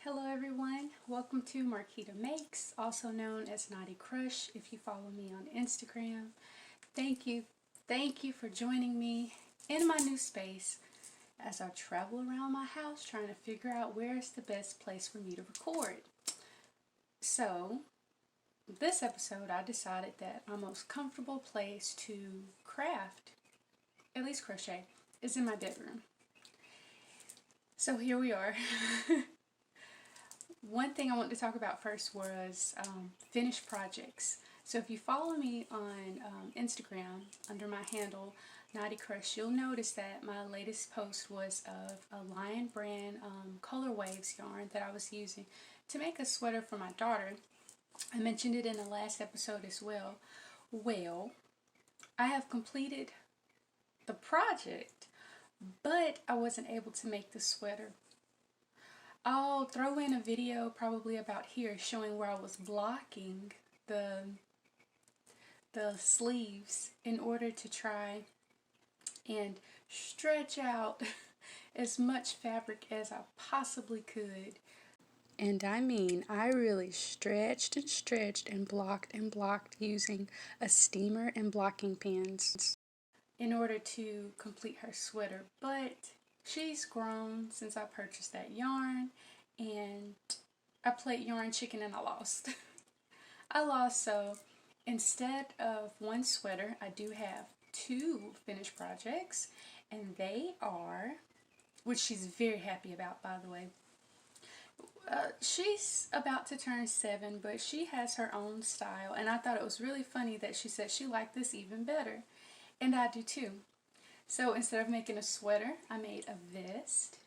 Hello everyone, welcome to Marquita Makes, also known as Naughty Crush if you follow me on Instagram. Thank you for joining me in my new space as I travel around my house trying to figure out where is the best place for me to record. So, this episode I decided that my most comfortable place to craft, at least crochet, is in my bedroom. So here we are. One thing I wanted to talk about first was finished projects. So if you follow me on Instagram under my handle Naughty Crush, you'll notice that my latest post was of a Lion brand Color Waves yarn that I was using to make a sweater for my daughter. I mentioned it in the last episode as well. Well, I have completed the project, but I wasn't able to make the sweater. I'll throw in a video probably about here showing where I was blocking the sleeves in order to try and stretch out as much fabric as I possibly could. And I mean, I really stretched and blocked using a steamer and blocking pins in order to complete her sweater. But she's grown since I purchased that yarn, and I played yarn chicken and I lost. So instead of one sweater, I do have two finished projects, and they are, which she's very happy about, by the way. She's about to turn 7, but she has her own style, and I thought it was really funny that she said she liked this even better, and I do too. So instead of making a sweater, I made a vest.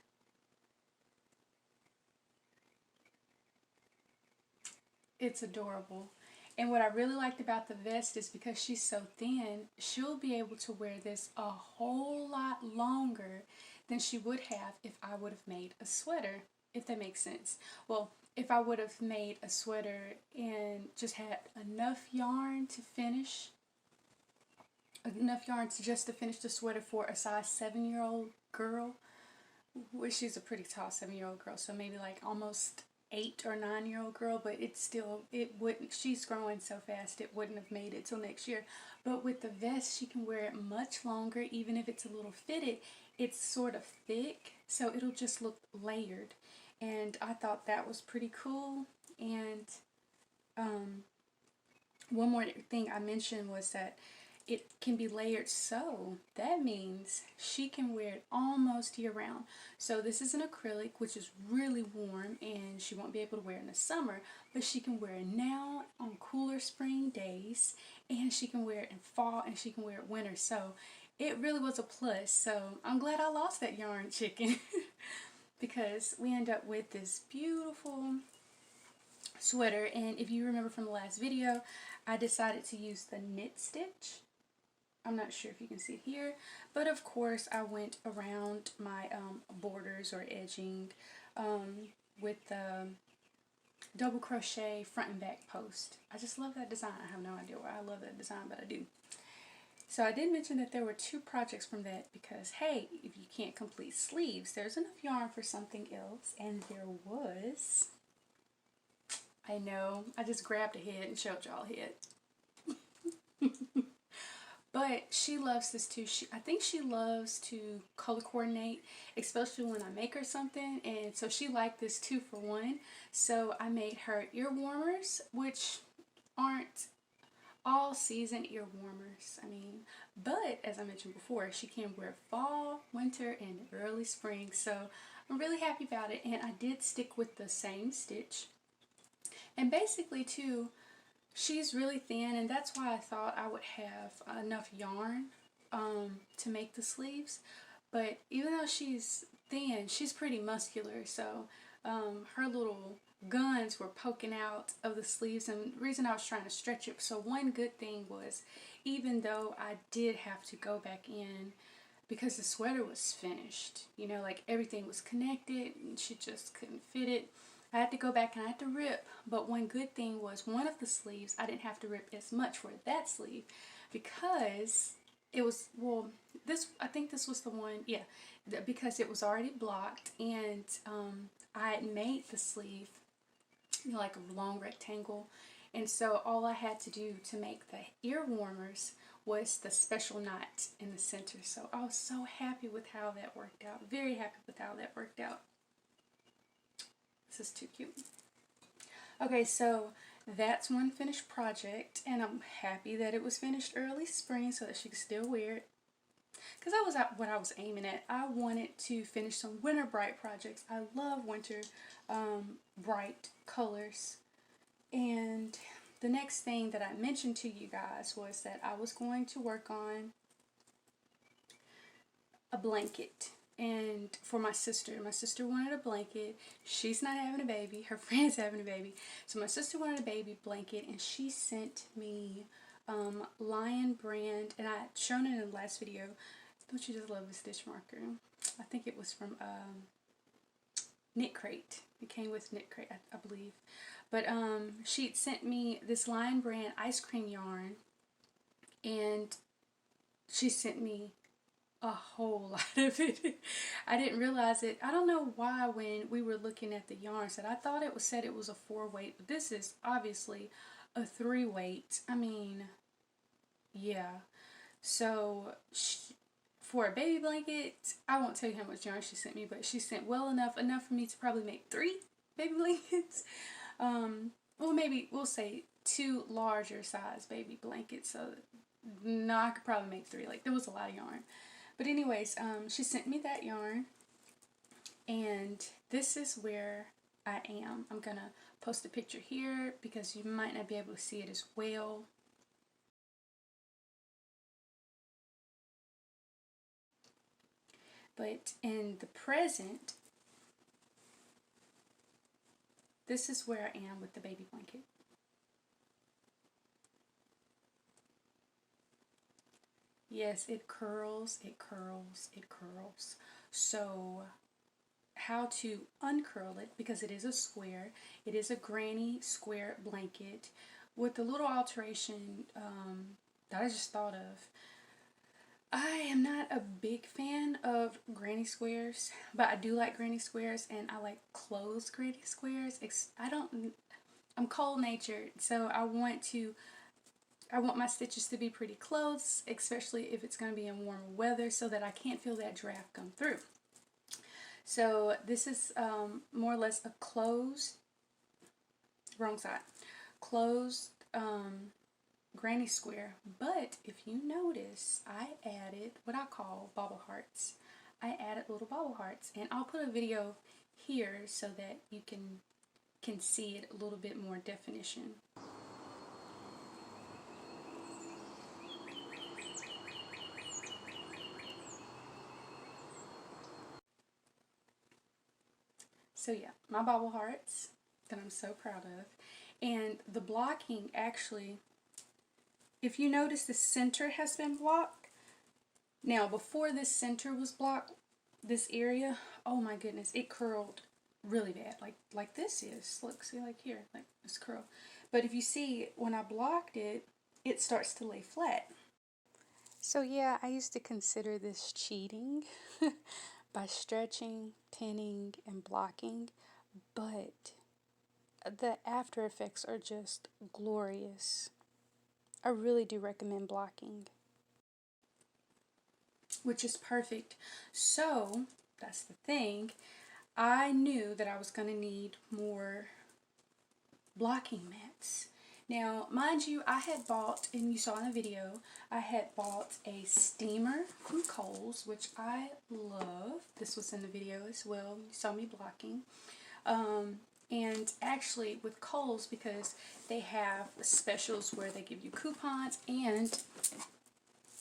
It's adorable. And what I really liked about the vest is because she's so thin, she'll be able to wear this a whole lot longer than she would have if I would have made a sweater, if that makes sense. Well, if I would have made a sweater and just had enough yarn to finish the sweater for a size 7-year-old girl, which she's a pretty tall 7-year-old girl, so maybe like almost 8 or 9-year-old girl, but it wouldn't, she's growing so fast it wouldn't have made it till next year. But with the vest, she can wear it much longer, even if it's a little fitted. It's sort of thick, so it'll just look layered, and I thought that was pretty cool. And one more thing I mentioned was that it can be layered, so that means she can wear it almost year round. So this is an acrylic, which is really warm, and she won't be able to wear it in the summer, but she can wear it now on cooler spring days, and she can wear it in fall, and she can wear it winter. So it really was a plus. So I'm glad I lost that yarn chicken because we end up with this beautiful sweater. And if you remember from the last video, I decided to use the knit stitch. I'm not sure if you can see it here, but of course I went around my borders or edging with the double crochet front and back post. I just love that design. I have no idea why I love that design, but I do. So I did mention that there were two projects from that because, hey, if you can't complete sleeves, there's enough yarn for something else, and there was. I know, I just grabbed a head and showed y'all a head. But she loves this too. I think she loves to color coordinate, especially when I make her something. And so she liked this 2-for-1. So I made her ear warmers, which aren't all season ear warmers. I mean, but as I mentioned before, she can wear fall, winter, and early spring. So I'm really happy about it. And I did stick with the same stitch. And basically too, she's really thin, and that's why I thought I would have enough yarn to make the sleeves. But even though she's thin, she's pretty muscular, so her little guns were poking out of the sleeves, and the reason I was trying to stretch it. So one good thing was, even though I did have to go back in because the sweater was finished, you know, like everything was connected and she just couldn't fit it, I had to go back and I had to rip. But one good thing was one of the sleeves I didn't have to rip as much for that sleeve because it was, well, I think this was the one, yeah, because it was already blocked, and I had made the sleeve, you know, like a long rectangle, and so all I had to do to make the ear warmers was the special knot in the center. So I was so happy with how that worked out. Very happy with how that worked out. This is too cute. Okay, so that's one finished project, and I'm happy that it was finished early spring so that she could still wear it. Because that was what I was aiming at. I wanted to finish some winter bright projects. I love winter bright colors. And the next thing that I mentioned to you guys was that I was going to work on a blanket. And for my sister wanted a blanket. She's not having a baby. Her friend's having a baby. So my sister wanted a baby blanket, and she sent me Lion brand, and I had shown it in the last video. Don't you just love the stitch marker? I think it was from Knit Crate. It came with Knit Crate, I believe. But she sent me this Lion brand ice cream yarn, and she sent me a whole lot of it. I didn't realize it. I don't know why when we were looking at the yarns that I thought it was said it was a 4-weight, but this is obviously a 3-weight. I mean, yeah. So for a baby blanket, I won't tell you how much yarn she sent me, but she sent well enough for me to probably make 3 baby blankets. Well, maybe we'll say 2 larger size baby blankets. So no, I could probably make 3. Like, there was a lot of yarn. But anyways, she sent me that yarn, and this is where I am. I'm gonna post a picture here because you might not be able to see it as well. But in the present, this is where I am with the baby blanket. Yes, it curls, it curls, it curls. So how to uncurl it, because it is a square. It is a granny square blanket with a little alteration that I just thought of. I am not a big fan of granny squares, but I do like granny squares, and I like closed granny squares. I'm cold natured, so I want my stitches to be pretty close, especially if it's going to be in warmer weather, so that I can't feel that draft come through. So this is more or less a closed, wrong side, closed granny square. But if you notice, I added what I call bobble hearts. I added little bobble hearts, and I'll put a video here so that you can see it a little bit more definition. So yeah, my bobble hearts that I'm so proud of. And the blocking, actually, if you notice, the center has been blocked. Now, before this center was blocked, this area, oh my goodness, it curled really bad. Like this is. Look, see, like here, like this curl. But if you see, when I blocked it, it starts to lay flat. So yeah, I used to consider this cheating by stretching, pinning, and blocking, but the after effects are just glorious. I really do recommend blocking, which is perfect. So that's the thing. I knew that I was going to need more blocking mats. Now, mind you, I had bought, and you saw in the video, I had bought a steamer from Kohl's, which I love. This was in the video as well. You saw me blocking. And actually with Kohl's, because they have specials where they give you coupons, and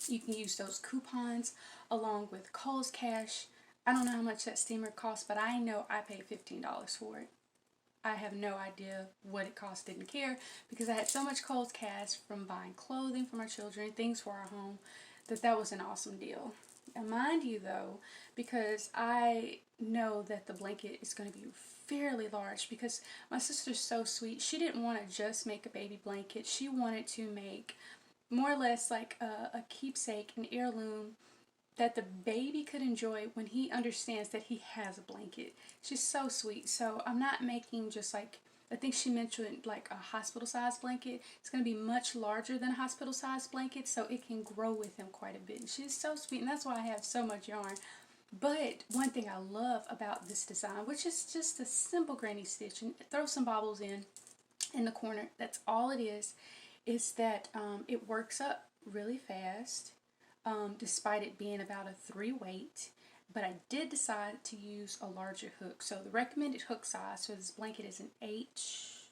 you can use those coupons along with Kohl's Cash. I don't know how much that steamer costs, but I know I paid $15 for it. I have no idea what it cost, didn't care, because I had so much Kohl's Cash from buying clothing for my children, things for our home, that was an awesome deal. And mind you though, because I know that the blanket is going to be fairly large, because my sister's so sweet, she didn't want to just make a baby blanket, she wanted to make more or less like a keepsake, an heirloom that the baby could enjoy when he understands that he has a blanket. She's so sweet. So I'm not making just like, I think she mentioned like a hospital size blanket. It's going to be much larger than a hospital size blanket, so it can grow with him quite a bit. And she's so sweet, and that's why I have so much yarn. But one thing I love about this design, which is just a simple granny stitch, and throw some bobbles in the corner, that's all it is that it works up really fast, despite it being about a 3 weight. But I did decide to use a larger hook. So the recommended hook size for this blanket is an H.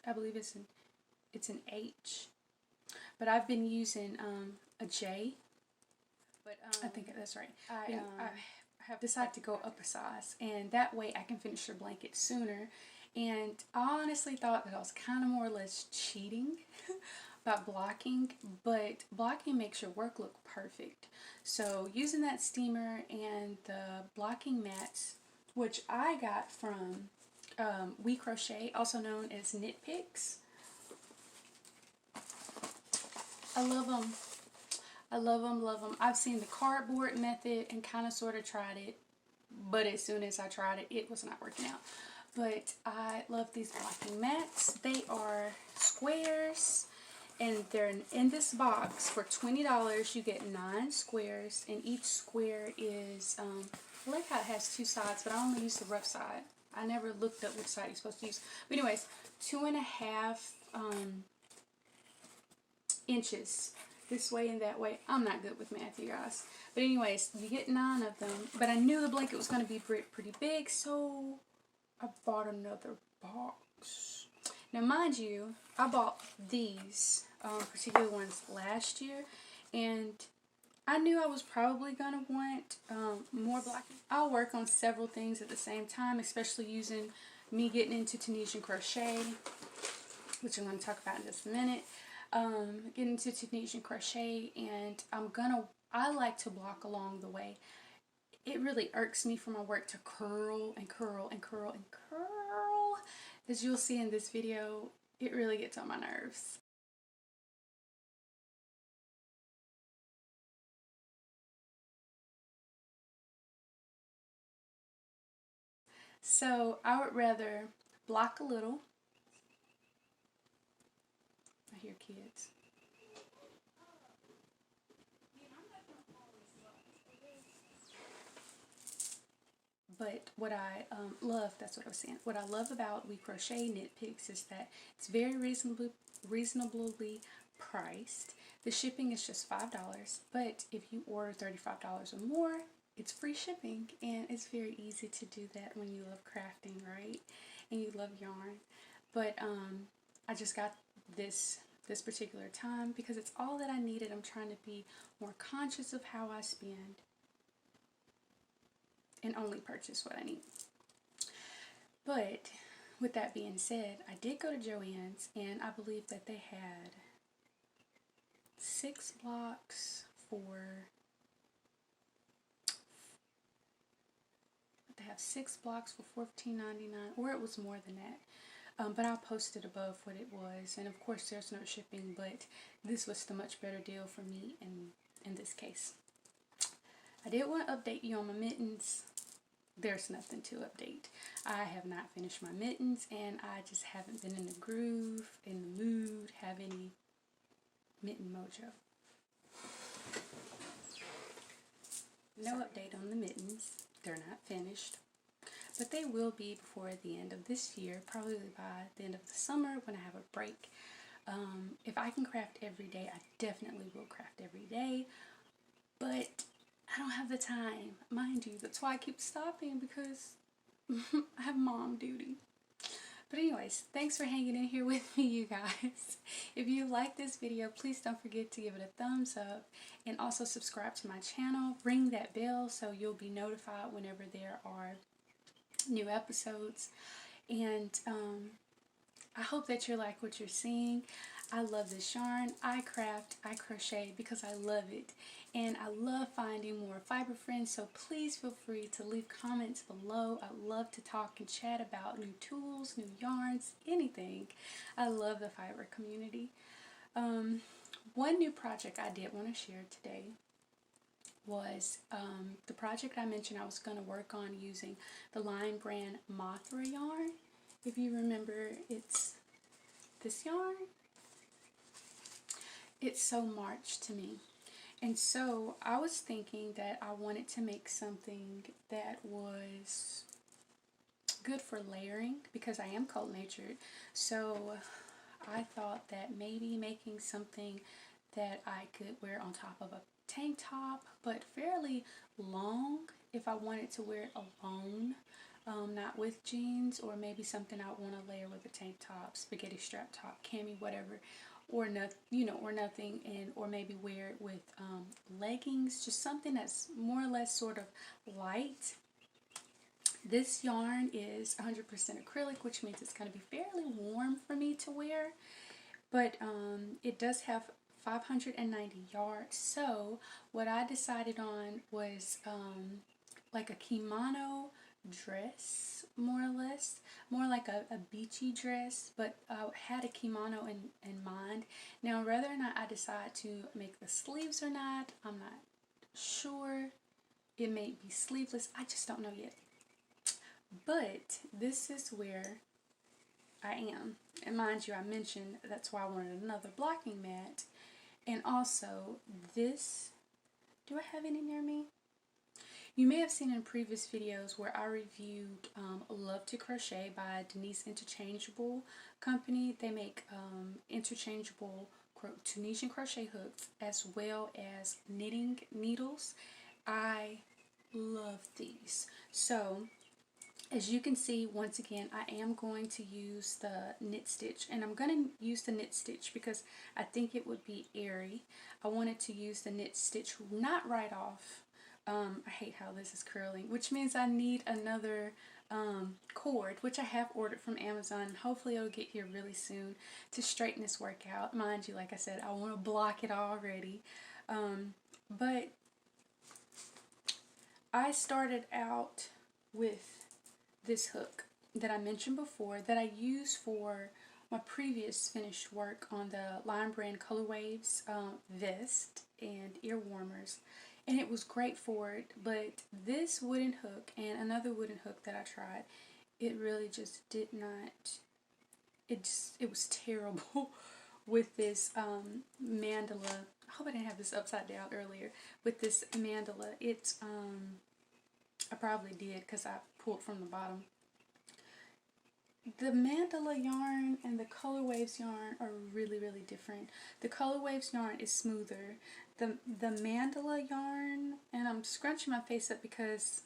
I believe it's an H. But I've been using a J. But I think that's right. I have decided to go up a size, and that way I can finish the blanket sooner. And I honestly thought that I was kind of more or less cheating about blocking, but blocking makes your work look perfect. So using that steamer and the blocking mats, which I got from WeCrochet, also known as Knit Picks. I love them. I love them, love them. I've seen the cardboard method and kind of sort of tried it, but as soon as I tried it, it was not working out. But I love these blocking mats. They are squares, and they're in this box for $20. You get 9 squares, and each square is, I like how it has 2 sides, but I only use the rough side. I never looked up which side you're supposed to use. But anyways, 2.5 inches this way and that way. I'm not good with math, you guys. But anyways, you get 9 of them. But I knew the blanket was going to be pretty big, so I bought another box. Now, mind you, I bought these particular ones last year, and I knew I was probably going to want more blocking. I'll work on several things at the same time, especially using me getting into Tunisian crochet, which I'm going to talk about in just a minute. Get into Tunisian crochet, and I like to block along the way. It really irks me for my work to curl and curl and curl and curl. As you'll see in this video, it really gets on my nerves. So I would rather block a little. I hear kids. But what I love, that's what I was saying, what I love about WeCrochet Knit Picks is that it's very reasonably priced. The shipping is just $5, but if you order $35 or more, it's free shipping, and it's very easy to do that when you love crafting, right? And you love yarn. But I just got this particular time because it's all that I needed. I'm trying to be more conscious of how I spend and only purchase what I need. But with that being said, I did go to Joann's, and I believe that they had 6 blocks for, they have 6 blocks for $14.99, or it was more than that. But I'll post it above what it was, and of course there's no shipping, but this was the much better deal for me in this case. I did want to update you on my mittens. There's nothing to update. I have not finished my mittens, and I just haven't been in the groove, in the mood, have any mitten mojo. No update on the mittens. They're not finished, but they will be before the end of this year, probably by the end of the summer when I have a break. If I can craft every day, I definitely will craft every day, but I don't have the time, mind you. That's why I keep stopping, because I have mom duty. But anyways, thanks for hanging in here with me, you guys. If you like this video, please don't forget to give it a thumbs up, and also subscribe to my channel. Ring that bell so you'll be notified whenever there are new episodes. And I hope that you like what you're seeing. I love this yarn. I craft, I crochet because I love it. And I love finding more fiber friends, so please feel free to leave comments below. I love to talk and chat about new tools, new yarns, anything. I love the fiber community. One new project I did want to share today was the project I mentioned I was going to work on using the Line brand Mothra yarn. If you remember, it's this yarn. It's so March to me. And so I was thinking that I wanted to make something that was good for layering because I am cold natured. So I thought that maybe making something that I could wear on top of a tank top, but fairly long if I wanted to wear it alone, not with jeans, or maybe something I want to layer with a tank top, spaghetti strap top, cami, whatever, or nothing, or nothing, and or maybe wear it with leggings, just something that's more or less sort of light. This yarn is 100% acrylic, which means it's going to be fairly warm for me to wear, but it does have 590 yards. So what I decided on was like a kimono dress, more or less, more like a beachy dress, but I had a kimono in mind. Now whether or not I decide to make the sleeves or not, I'm not sure. It may be sleeveless, I just don't know yet. But this is where I am. And mind you, I mentioned that's why I wanted another blocking mat. And also this, do I have any near me? You may have seen in previous videos where I reviewed Love to Crochet by Denise Interchangeable company. They make interchangeable Tunisian crochet hooks as well as knitting needles. I love these. So as you can see, once again, I am going to use the knit stitch, and I'm going to use the knit stitch because I think it would be airy. I wanted to use the knit stitch not right off. I hate how this is curling, which means I need another cord, which I have ordered from Amazon. Hopefully it'll get here really soon to straighten this work out. Mind you, like I said, I want to block it already. But I started out with this hook that I mentioned before that I used for my previous finished work on the Line brand Color Waves vest and ear warmers, and it was great for it. But this wooden hook and another wooden hook that I tried, it really just did not, it was terrible with this mandala. I hope I didn't have this upside down earlier. With this mandala, it's I probably did because I pulled from the bottom. The Mandala yarn and the Color Waves yarn are really, really different. The Color Waves yarn is smoother. The Mandala yarn, and I'm scrunching my face up because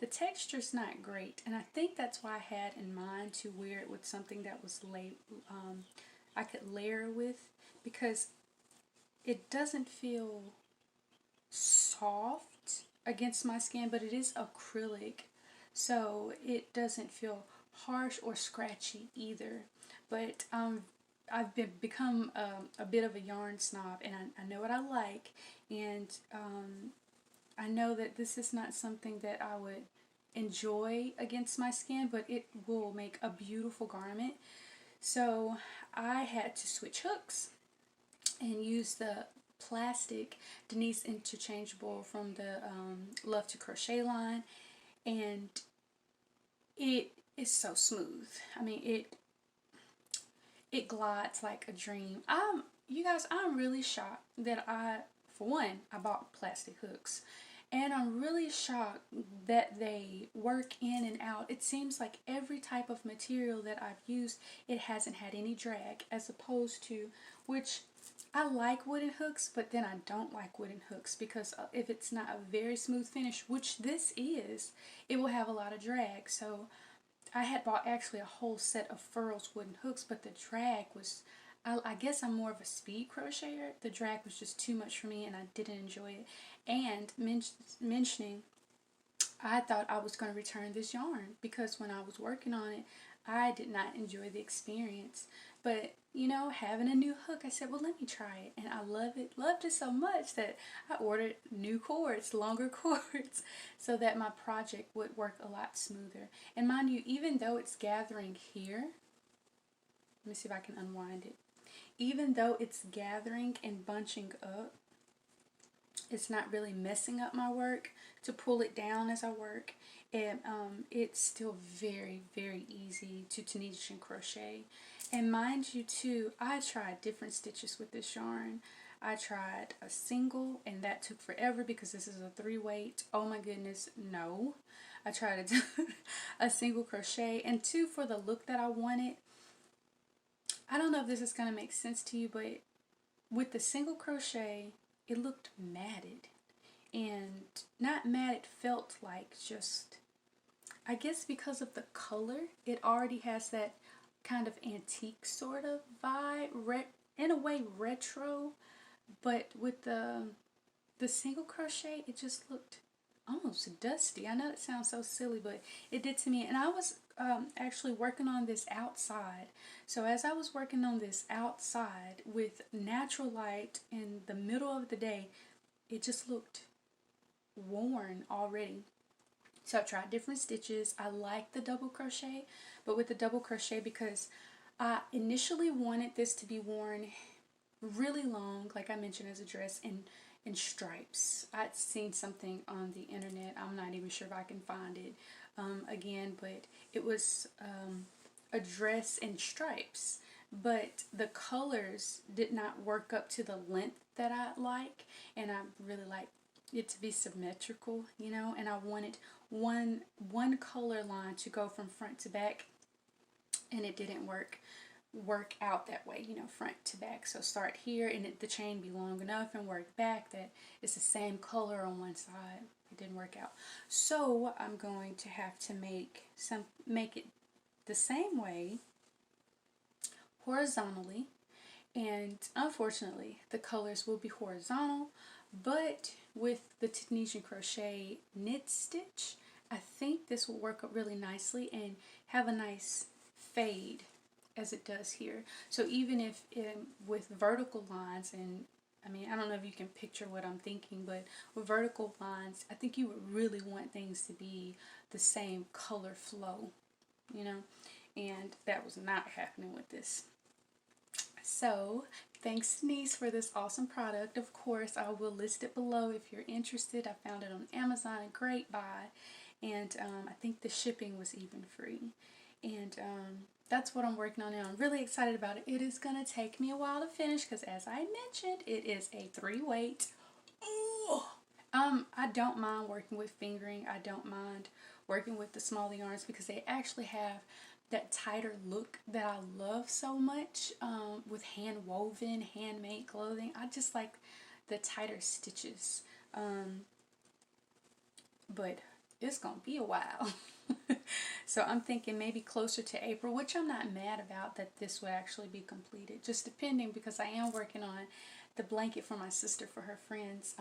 the texture's not great, and I think that's why I had in mind to wear it with something that was I could layer with, because it doesn't feel soft against my skin, but it is acrylic, so it doesn't feel harsh or scratchy either. But I've become a bit of a yarn snob, and I know what I like, and I know that this is not something that I would enjoy against my skin, but it will make a beautiful garment. So I had to switch hooks and use the plastic Denise Interchangeable from the Love to Crochet line, and it is so smooth. I mean, it glides like a dream. You guys, I'm really shocked that for one, I bought plastic hooks, and I'm really shocked that they work in and out. It seems like every type of material that I've used, it hasn't had any drag, as opposed to, which I like wooden hooks, but then I don't like wooden hooks because if it's not a very smooth finish, which this is, it will have a lot of drag. So I had bought actually a whole set of Furls wooden hooks, but the drag was, I guess I'm more of a speed crocheter. The drag was just too much for me, and I didn't enjoy it. And mentioning, I thought I was going to return this yarn because when I was working on it, I did not enjoy the experience. But, you know, having a new hook, I said, well, let me try it. And I loved it so much that I ordered new cords, longer cords, so that my project would work a lot smoother. And mind you, even though it's gathering here, let me see if I can unwind it. Even though it's gathering and bunching up, it's not really messing up my work to pull it down as I work. And it's still very, very easy to Tunisian crochet. And mind you too, I tried different stitches with this yarn. I tried a single, and that took forever because this is a 3-weight. Oh my goodness, no. I tried a single crochet, and two, for the look that I wanted. I don't know if this is going to make sense to you, but with the single crochet, it looked matted. And not matte, it felt like just, I guess because of the color, it already has that kind of antique sort of vibe, in a way retro, but with the single crochet, it just looked almost dusty. I know it sounds so silly, but it did to me. And I was actually working on this outside. So as I was working on this outside with natural light in the middle of the day, it just looked worn already. So I tried different stitches. I like the double crochet, but with the double crochet, because I initially wanted this to be worn really long, like I mentioned, as a dress, and in stripes. I'd seen something on the internet. I'm not even sure if I can find it again, but it was a dress in stripes. But the colors did not work up to the length that I like, and I really like it to be symmetrical, you know, and I wanted one color line to go from front to back, and it didn't work out that way, you know, front to back. So start here, and the chain be long enough, and work back that it's the same color on one side. It didn't work out. So I'm going to have to make it the same way horizontally, and unfortunately the colors will be horizontal, but with the Tunisian crochet knit stitch, I think this will work out really nicely and have a nice fade as it does here. So even if with vertical lines, and I mean, I don't know if you can picture what I'm thinking, but with vertical lines, I think you would really want things to be the same color flow, you know, and that was not happening with this. So thanks, Denise, for this awesome product. Of course, I will list it below if you're interested. I found it on Amazon, a great buy, and I think the shipping was even free. And that's what I'm working on now. I'm really excited about it. It is going to take me a while to finish because, as I mentioned, it is a 3-weight. I don't mind working with fingering. I don't mind working with the smaller yarns because they actually have that tighter look that I love so much with hand woven, handmade clothing. I just like the tighter stitches. But it's gonna be a while. So I'm thinking maybe closer to April, which I'm not mad about that this would actually be completed, just depending, because I am working on the blanket for my sister for her friend's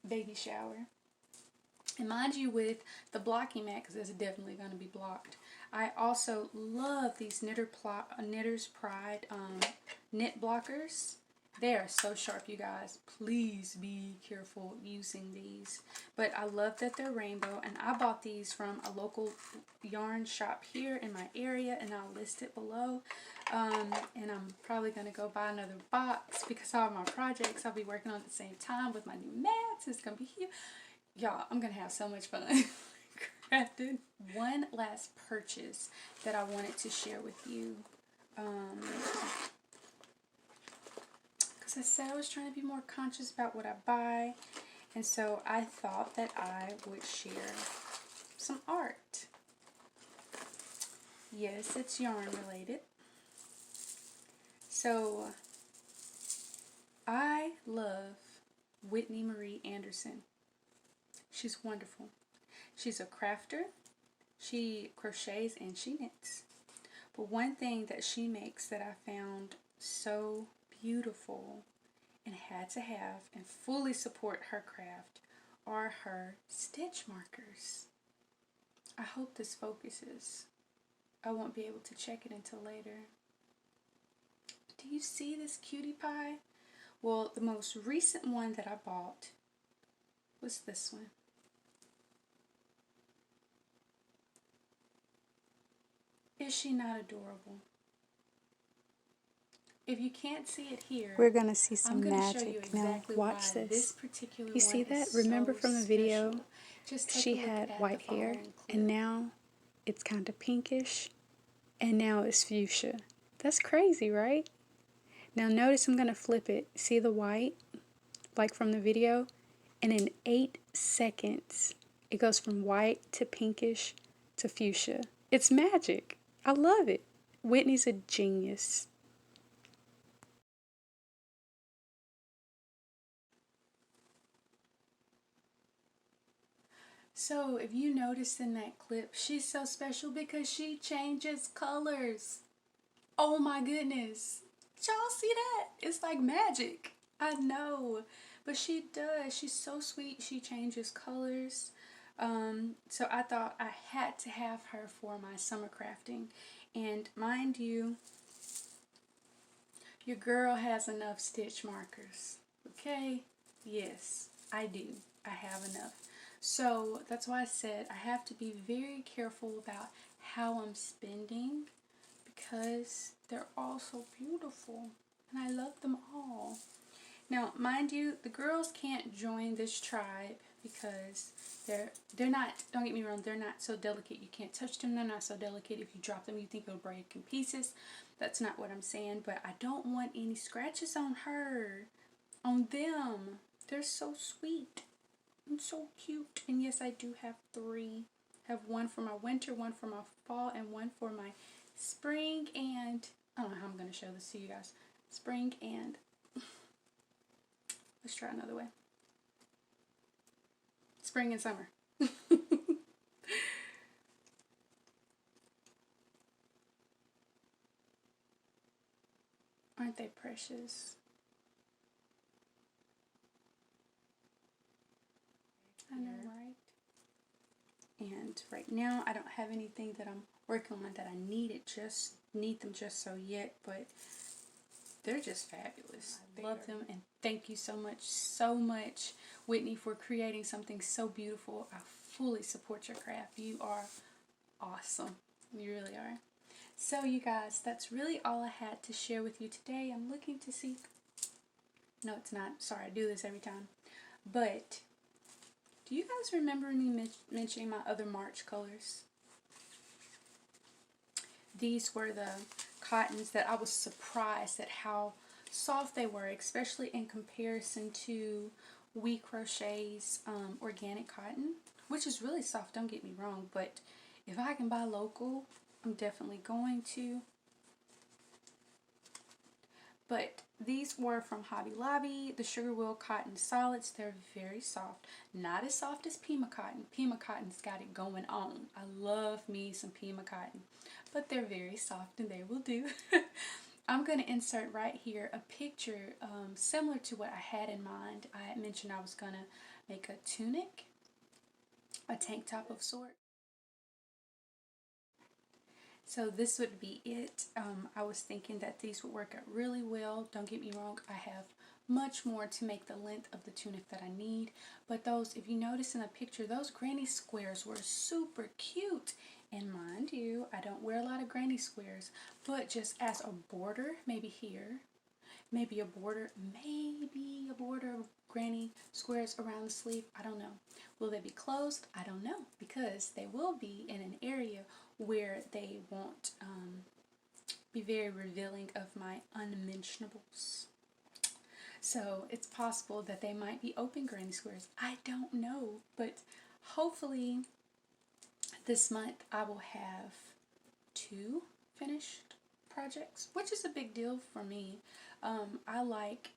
baby shower. And mind you, with the blocking mat, because it's definitely going to be blocked, I also love these Knitter's Pride knit blockers. They are so sharp, you guys. Please be careful using these. But I love that they're rainbow, and I bought these from a local yarn shop here in my area, and I'll list it below. And I'm probably going to go buy another box because all my projects I'll be working on at the same time with my new mats. It's going to be huge. Y'all, I'm going to have so much fun crafting. One last purchase that I wanted to share with you. Because I said I was trying to be more conscious about what I buy. And so I thought that I would share some art. Yes, it's yarn related. So I love Whitney Marie Anderson. She's wonderful. She's a crafter. She crochets and she knits. But one thing that she makes that I found so beautiful and had to have and fully support her craft are her stitch markers. I hope this focuses. I won't be able to check it until later. Do you see this cutie pie? Well, the most recent one that I bought was this one. Is she not adorable? if you can't see it here, we're gonna see I'm some going to show you magic. Now, exactly watch why this this. particular You see one that? is Remember so from the video? special. Just take She a look had at white the hair, following clip. and now it's kind of pinkish, and now it's fuchsia. That's crazy, right? Now notice I'm gonna flip it. See the white, like from the video? And in 8 seconds, it goes from white to pinkish to fuchsia. It's magic. I love it. Whitney's a genius. So if you notice in that clip, she's so special because she changes colors. Oh my goodness. Did y'all see that? It's like magic. I know. But she does. She's so sweet. She changes colors. So I thought I had to have her for my summer crafting. And mind you, your girl has enough stitch markers. Okay? Yes, I do. I have enough. So that's why I said I have to be very careful about how I'm spending because they're all so beautiful and I love them all. Now, mind you, the girls can't join this tribe because they're not, don't get me wrong, they're not so delicate. You can't touch them. They're not so delicate. If you drop them, you think it'll break in pieces. That's not what I'm saying, but I don't want any scratches on her, on them. They're so sweet and so cute. And yes, I do have 3. I have one for my winter, one for my fall, and one for my spring and, I don't know how I'm going to show this to you guys. Spring and, let's try another way. Spring and summer. Aren't they precious? I know, right? And right now I don't have anything that I'm working on that I need them just so yet, but they're just fabulous. I love them, and thank you so much, Whitney, for creating something so beautiful. I fully support your craft. You are awesome. You really are. So you guys, that's really all I had to share with you today. I'm looking to see. No, it's not. Sorry, I do this every time. But do you guys remember me mentioning my other March colors? These were the cottons that I was surprised at how soft they were, especially in comparison to WeCrochet's organic cotton, which is really soft, don't get me wrong, but if I can buy local, I'm definitely going to. But these were from Hobby Lobby, the Sugarwheel cotton solids. They're very soft. Not as soft as Pima cotton. Pima cotton's got it going on. I love me some Pima cotton. But they're very soft and they will do. I'm going to insert right here a picture similar to what I had in mind. I had mentioned I was going to make a tunic, a tank top of sorts. So this would be it. I was thinking that these would work out really well. Don't get me wrong, I have much more to make the length of the tunic that I need. But those, if you notice in the picture, those granny squares were super cute. And mind you, I don't wear a lot of granny squares, but just as a border, maybe here, maybe a border of granny squares around the sleeve. I don't know. Will they be closed? I don't know, because they will be in an area where they won't be very revealing of my unmentionables. So it's possible that they might be open granny squares. I don't know, but hopefully this month I will have 2 finished projects, which is a big deal for me. I like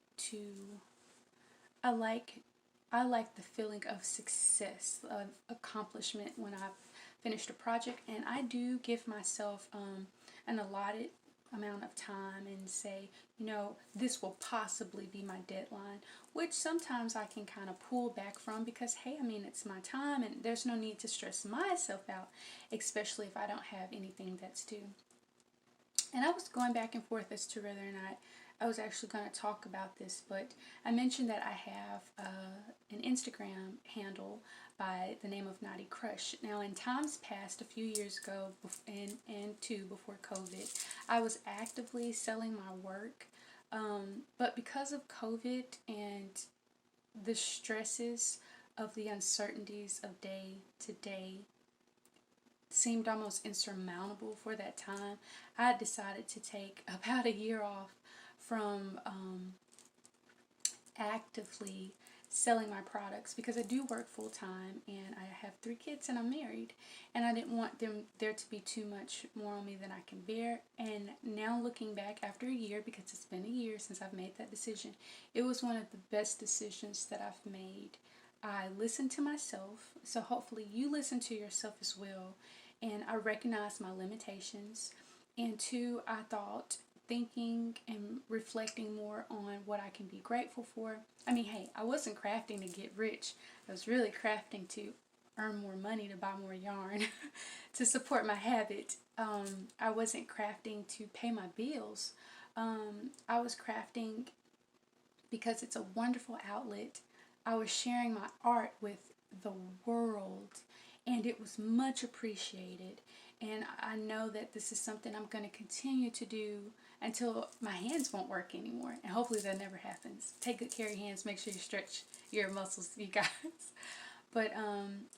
the feeling of success, of accomplishment when I've finished a project, and I do give myself an allotted amount of time and say, you know, this will possibly be my deadline, which sometimes I can kind of pull back from because, hey, I mean, it's my time and there's no need to stress myself out, especially if I don't have anything that's due. And I was going back and forth as to whether or not I was actually going to talk about this, but I mentioned that I have an Instagram handle by the name of Naughty Crush. Now, in times past, a few years ago, and before COVID, I was actively selling my work But because of COVID and the stresses of the uncertainties of day to day seemed almost insurmountable for that time, I decided to take about a year off from actively selling my products, because I do work full time and I have 3 kids and I'm married, and I didn't want there to be too much more on me than I can bear. And now looking back after a year, because it's been a year since I've made that decision, it was one of the best decisions that I've made. I listened to myself, so hopefully you listen to yourself as well, and I recognized my limitations. And 2, I thought, thinking and reflecting more on what I can be grateful for. I mean, hey, I wasn't crafting to get rich. I was really crafting to earn more money, to buy more yarn, to support my habit. I wasn't crafting to pay my bills. I was crafting because it's a wonderful outlet. I was sharing my art with the world, and it was much appreciated. And I know that this is something I'm going to continue to do until my hands won't work anymore. And hopefully that never happens. Take good care of your hands. Make sure you stretch your muscles, you guys. But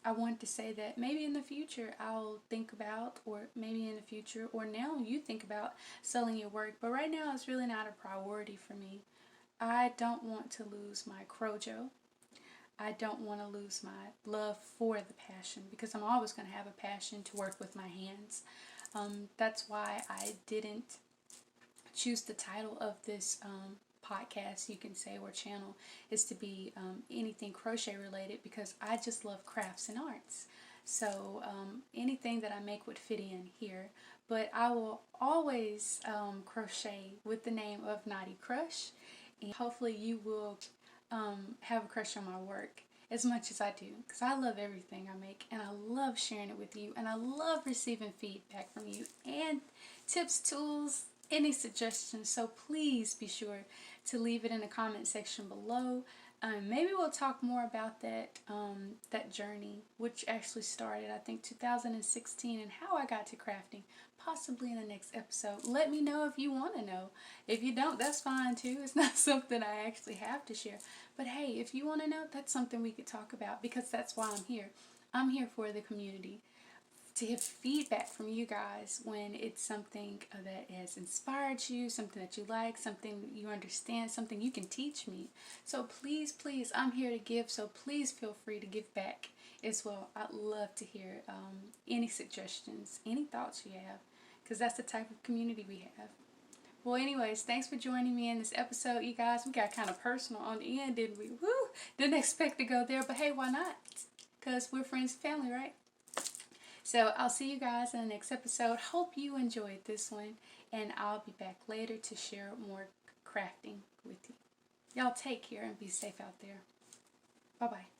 I want to say that maybe in the future I'll think about, or maybe in the future, or now you think about selling your work. But right now it's really not a priority for me. I don't want to lose my crojo. I don't want to lose my love for the passion, because I'm always going to have a passion to work with my hands. That's why I didn't choose the title of this podcast, you can say, or channel, is to be anything crochet related, because I just love crafts and arts. So anything that I make would fit in here. But I will always crochet with the name of Naughty Crush. And hopefully you will have a crush on my work as much as I do, because I love everything I make and I love sharing it with you, and I love receiving feedback from you and tips, tools, any suggestions. So please be sure to leave it in the comment section below. Maybe we'll talk more about that journey, which actually started, I think, 2016, and how I got to crafting, possibly in the next episode. Let me know if you want to know. If you don't, that's fine too. It's not something I actually have to share. But hey, if you want to know, that's something we could talk about, because that's why I'm here. I'm here for the community, to get feedback from you guys when it's something that has inspired you, something that you like, something you understand, something you can teach me. So please, please, I'm here to give, so please feel free to give back as well. I'd love to hear any suggestions, any thoughts you have, because that's the type of community we have. Well, anyways, thanks for joining me in this episode, you guys. We got kind of personal on the end, didn't we? Woo! Didn't expect to go there, but hey, why not? Because we're friends and family, right? So I'll see you guys in the next episode. Hope you enjoyed this one, and I'll be back later to share more crafting with you. Y'all take care and be safe out there. Bye-bye.